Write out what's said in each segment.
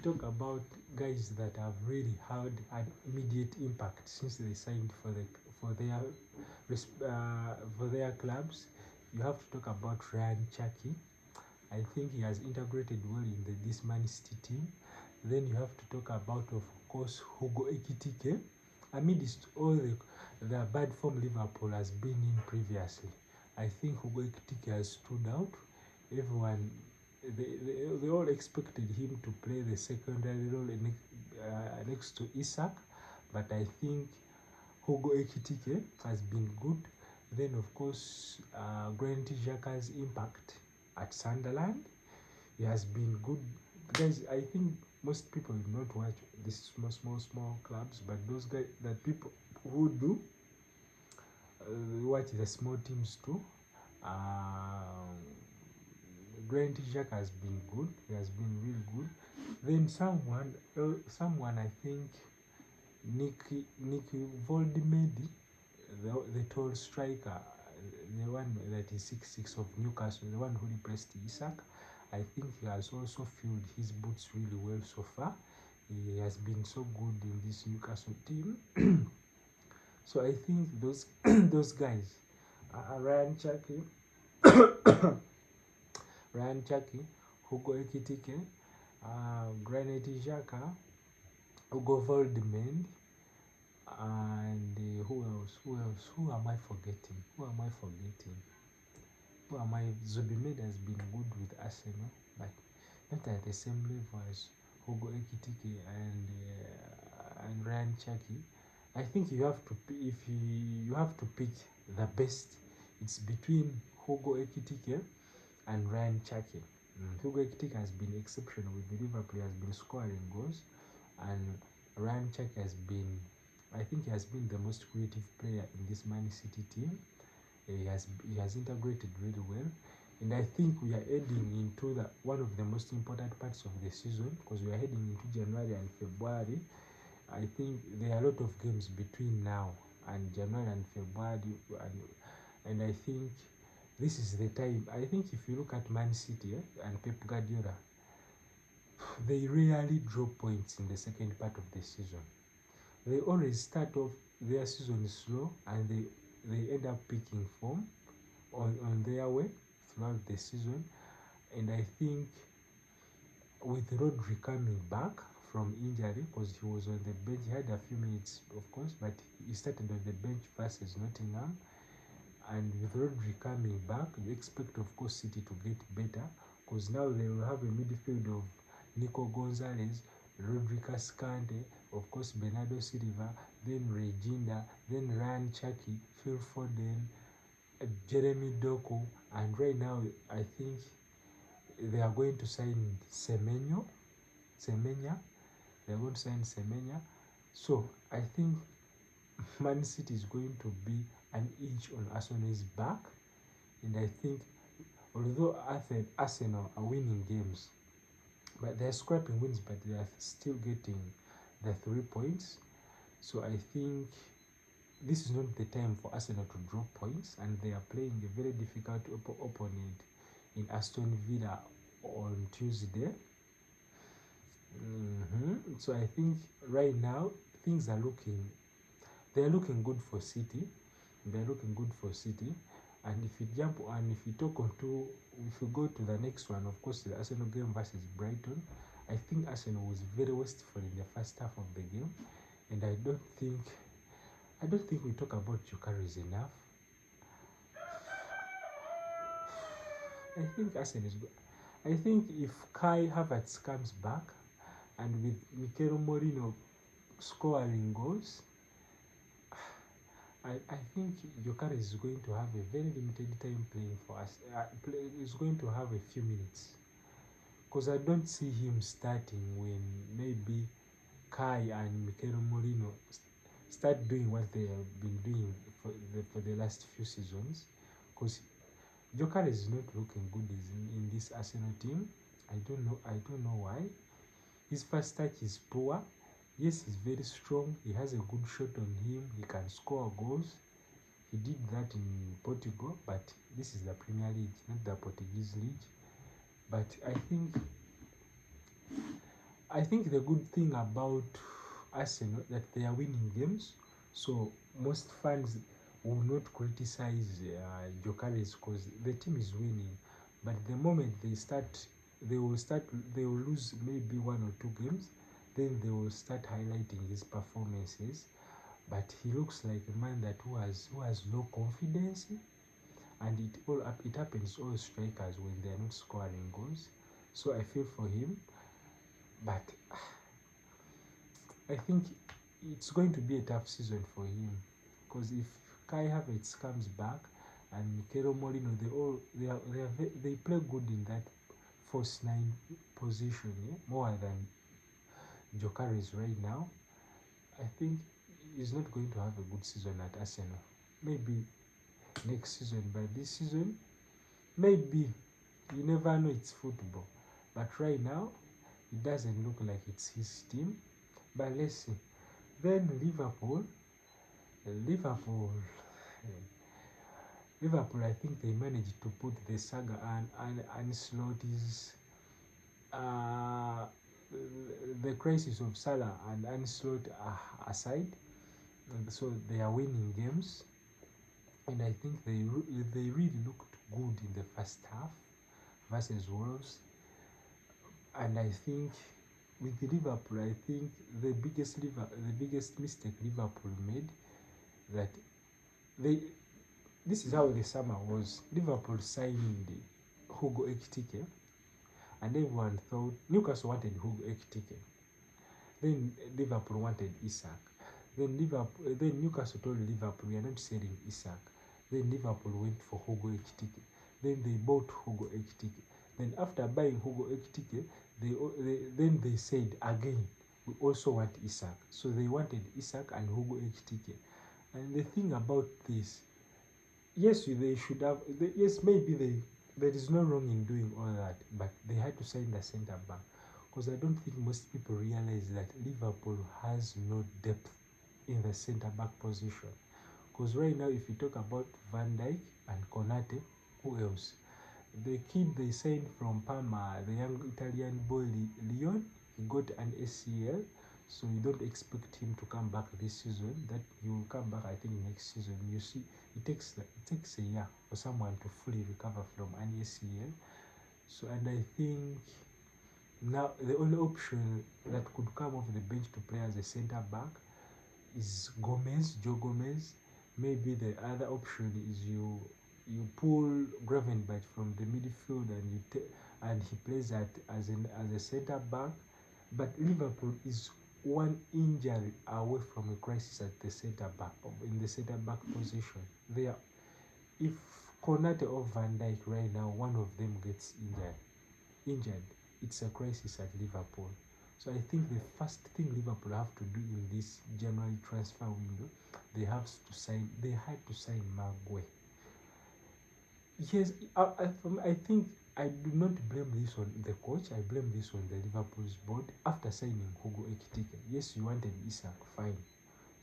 talk about guys that have really had an immediate impact since they signed for their clubs, you have to talk about Ryan Cherki. I think he has integrated well in this Mancity team. Then you have to talk about, of course, Hugo Ekitike. Amidst all the bad form Liverpool has been in previously, I think Hugo Ekitike has stood out. Everyone, they all expected him to play the secondary role next to Isak, but I think Hugo Ekitike has been good. Then, of course, Granit Xhaka's impact at Sunderland, he has been good. Guys, I think most people do not watch these small clubs, but those guys, that people who do watch the small teams too. Granit Xhaka has been good. He has been really good. Then someone I think, Nicky Voldemedi, the tall striker, the one that is 6'6" of Newcastle, the one who replaced Isak. I think he has also filled his boots really well so far. He has been so good in this Newcastle team. So I think those those guys, Ryan Cherki, Hugo Ekitike, Granit Xhaka, Hugo Voldemedi, and who else? Who am I forgetting? Zubimendi has been good with Arsenal, but not at the same level as Hugo Ekitike and Ryan Cherki. I think you have to, if you have to pick the best, it's between Hugo Ekitike and Ryan Cherki. Hugo Ekitike has been exceptional with Liverpool. He has been scoring goals, and Ryan Cherki has been, I think he has been the most creative player in this Man City team. He has integrated really well, and I think we are heading into one of the most important parts of the season, because we are heading into January and February. I think there are a lot of games between now and January and February, and I think this is the time. I think if you look at Man City and Pep Guardiola, they rarely drop points in the second part of the season. They always start off their season slow, and they end up picking form on their way throughout the season. And I think with Rodri coming back from injury, because he was on the bench, he had a few minutes of course, but he started on the bench versus Nottingham. And with Rodri coming back, you expect of course City to get better, because now they will have a midfield of Nico Gonzalez, Rodri Cascante, of course Bernardo Silva, then Regina, then Ryan Cherki, Phil Foden, Jeremy Doku, and right now I think they are going to sign Semenya. They are going to sign Semenya. So I think Man City is going to be an inch on Arsenal's back, and I think although Arsenal are winning games, but they are scraping wins, but they are still getting the 3 points. So I think this is not the time for Arsenal to drop points, and they are playing a very difficult opponent in Aston Villa on Tuesday. So I think right now things are looking good for City. And if you go to the next one, of course, the Arsenal game versus Brighton, I think Arsenal was very wasteful in the first half of the game, and I don't think we talk about Gyökeres enough. I think Arsenal is good. I think if Kai Havertz comes back, and with Mikel Merino scoring goals, I think Gyökeres is going to have a very limited time playing for us. He's going to have a few minutes, because I don't see him starting when maybe Kai and Mikel Merino start doing what they have been doing for the last few seasons, because Gyökeres is not looking good in this Arsenal team. I don't know why. His first touch is poor. Yes, he's very strong. He has a good shot on him. He can score goals. He did that in Portugal, but this is the Premier League, not the Portuguese league. But I think I think the good thing about Arsenal that they are winning games, so most fans will not criticize Gyökeres because the team is winning. But the moment they will lose maybe 1 or 2 games, then they will start highlighting his performances. But he looks like a man that who has no confidence, and it happens to all strikers when they are not scoring goals. So I feel for him, but I think it's going to be a tough season for him, because if Kai Havertz comes back and Mikel Merino, they play good in that false nine position, more than Gyökeres right now. I think he's not going to have a good season at Arsenal. Maybe next season, but this season, maybe. You never know, it's football. But right now, it doesn't look like it's his team. But let's see. Then Liverpool, I think they managed to put the saga and Ancelotti's the crisis of Salah and Ancelotti aside. So they are winning games, and I think they really looked good in the first half versus Wolves. And I think with Liverpool, I think the biggest mistake Liverpool made, that this is how the summer was. Liverpool signed Hugo Ekitike, and everyone thought Newcastle wanted Hugo Ekitike. Then Liverpool wanted Isak. Then Newcastle told Liverpool, we are not selling Isak. Then Liverpool went for Hugo Ekitike. Then they bought Hugo Ekitike. Then after buying Hugo Ekitike, they said again, we also want Isak. So they wanted Isak and Hugo Ekitike. And the thing about this, yes, they should have. Yes, maybe there is no wrong in doing all that, but they had to sign the centre back, because I don't think most people realize that Liverpool has no depth in the centre back position. Because right now, if you talk about Van Dijk and Konate, who else? The kid they signed from Parma, the young Italian boy Leon, he got an ACL, so you don't expect him to come back this season. That he will come back, I think, next season. You see, it takes a year for someone to fully recover from an ACL. So, and I think now the only option that could come off the bench to play as a centre back is Joe Gomez. Maybe the other option is you pull Gravenberch from the midfield and he plays as a centre back. But Liverpool is one injury away from a crisis at the centre back, in the centre back position. If Konate or Van Dijk right now, one of them gets injured, it's a crisis at Liverpool. So I think the first thing Liverpool have to do in this January transfer window, they had to sign Maguire. Yes, I think I do not blame this on the coach. I blame this on the Liverpool's board. After signing Hugo Ekitike, yes, you wanted Isak, fine.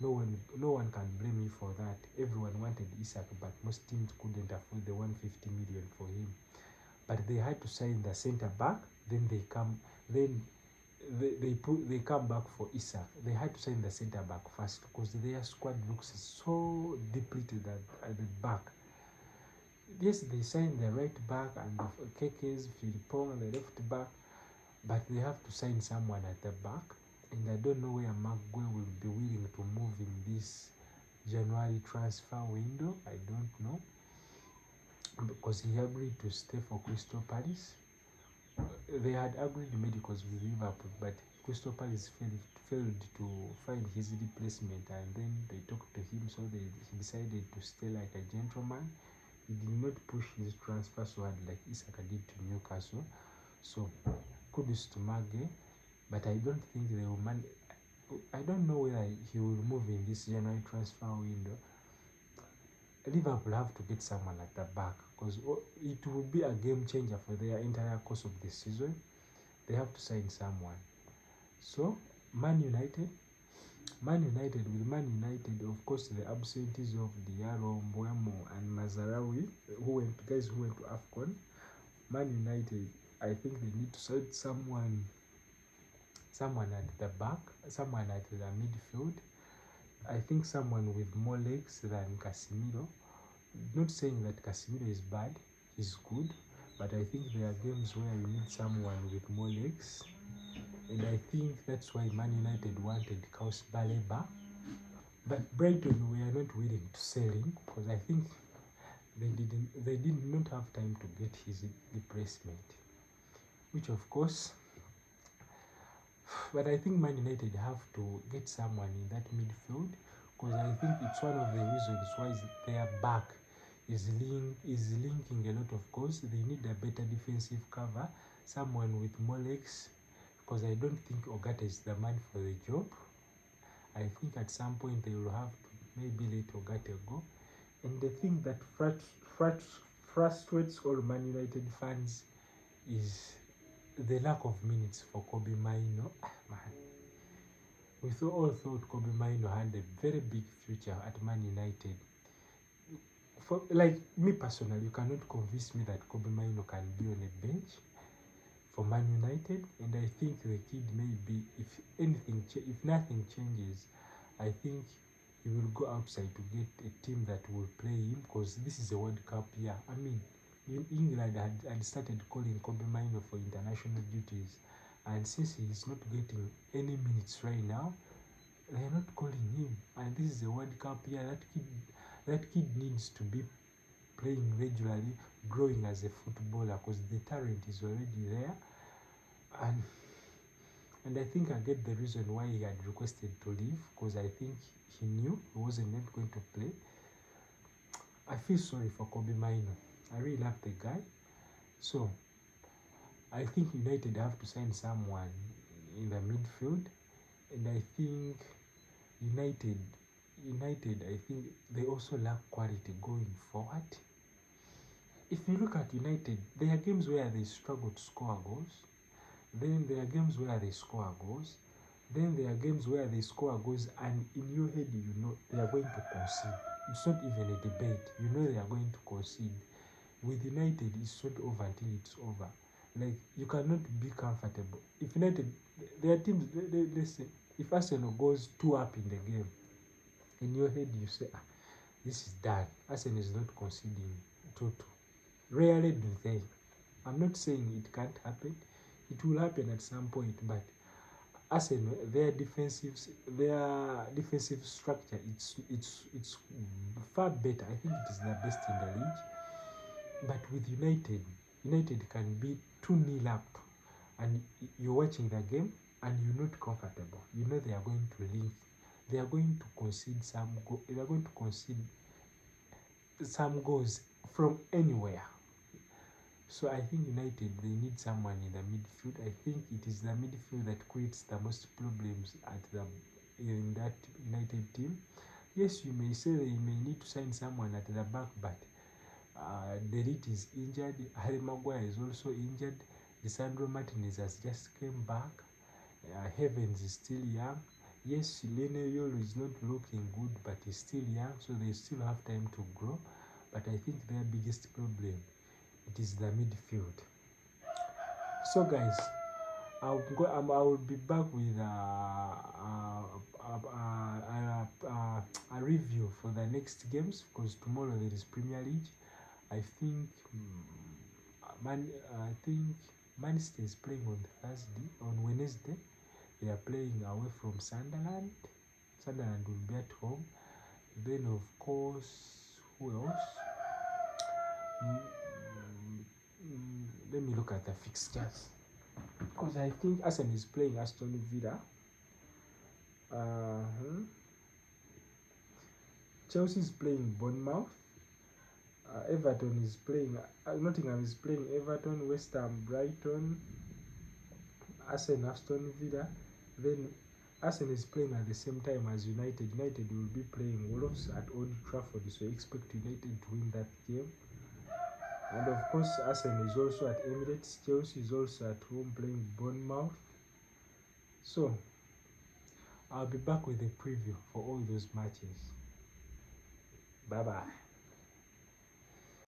No one can blame you for that. Everyone wanted Isak, but most teams couldn't afford the 150 million for him. But they had to sign the centre back. Then they come back for Isak. They had to sign the centre back first, because their squad looks so depleted at the back. Yes, they signed the right back and Kekes, Philippon, the left back, but they have to sign someone at the back. And I don't know where Maguire will be willing to move in this January transfer window. I don't know, because he agreed to stay for Crystal Palace. They had agreed medicals with Liverpool, but Crystal Palace failed to find his replacement, and then they talked to him, so he decided to stay like a gentleman. He did not push his transfer so hard like Isak did to Newcastle. So kudos to Maguire, but I don't think they will I don't know whether he will move in this January transfer window. Liverpool have to get someone at the back, because it will be a game changer for their entire course of the season. They have to sign someone. So Man United, of course, the absentees of Diallo, Mbeumo, and Mazarawi, who went to AFCON. Man United, I think they need to sign someone someone at the back, someone at the midfield. I think someone with more legs than Casemiro. Not saying that Casemiro is bad, he's good, but I think there are games where you need someone with more legs. And I think that's why Man United wanted Kaus Baleba. But Brighton were not willing to sell him because I think they did not have time to get his replacement. Which of course, but I think Man United have to get someone in that midfield because I think it's one of the reasons why their back is linking a lot of goals. They need a better defensive cover, someone with more legs, because I don't think Ogata is the man for the job. I think at some point they will have to maybe let Ogata go. And the thing that frustrates all Man United fans is the lack of minutes for Kobe Maino. Man, we all thought Kobe Maino had a very big future at Man United. For like me personally, you cannot convince me that Kobe Maino can be on a bench for Man United, and I think the kid maybe, if nothing changes, I think he will go outside to get a team that will play him because this is a World Cup year. I mean, England had started calling Kobe Maino for international duties, and since he is not getting any minutes right now, they are not calling him. And this is a World Cup year. That kid needs to be playing regularly, growing as a footballer because the talent is already there. And I think I get the reason why he had requested to leave because I think he knew he wasn't going to play. I feel sorry for Kobe Maino. I really love the guy. So I think United have to sign someone in the midfield, and I think United, I think they also lack quality going forward. If you look at United, there are games where they struggle to score goals. Then there are games where they score goals. Then there are games where they score goals, and in your head, you know they are going to concede. It's not even a debate. You know they are going to concede. With United, it's not over until it's over. Like, you cannot be comfortable. If United, their teams, let's say, if Arsenal goes 2-up in the game, in your head you say, this is done. Arsenal is not conceding 2-2. Rarely do they. I'm not saying it can't happen. It will happen at some point, but Arsenal, their defensive structure, it's far better. I think it is the best in the league. But with United can be 2-0 up, and you're watching the game and you're not comfortable. You know they are going to leave. They are going to concede they are going to concede some goals from anywhere. So I think United, they need someone in the midfield. I think it is the midfield that creates the most problems in that United team. Yes, you may say they may need to sign someone at the back, but Delete is injured. Harry Maguire is also injured. Lisandro Martinez has just came back. Heavens is still young. Yes, Lene Yolo is not looking good, but he's still young, so they still have time to grow. But I think their biggest problem, it is the midfield. So guys, I will be back with a review for the next games because tomorrow there is Premier League. I think Mancity is playing on Wednesday. They are playing away from Sunderland. Sunderland will be at home. Then of course, who else? Let me look at the fixtures because I think Arsenal is playing Aston Villa. Chelsea is playing Bournemouth. Everton is playing. Nottingham is playing Everton. West Ham, Brighton. Arsenal, Aston Villa. Then Arsenal is playing at the same time as United. United will be playing Wolves at Old Trafford, so expect United to win that game. And of course, Arsenal is also at Emirates. Chelsea is also at home playing Bournemouth. So, I'll be back with a preview for all those matches. Bye-bye.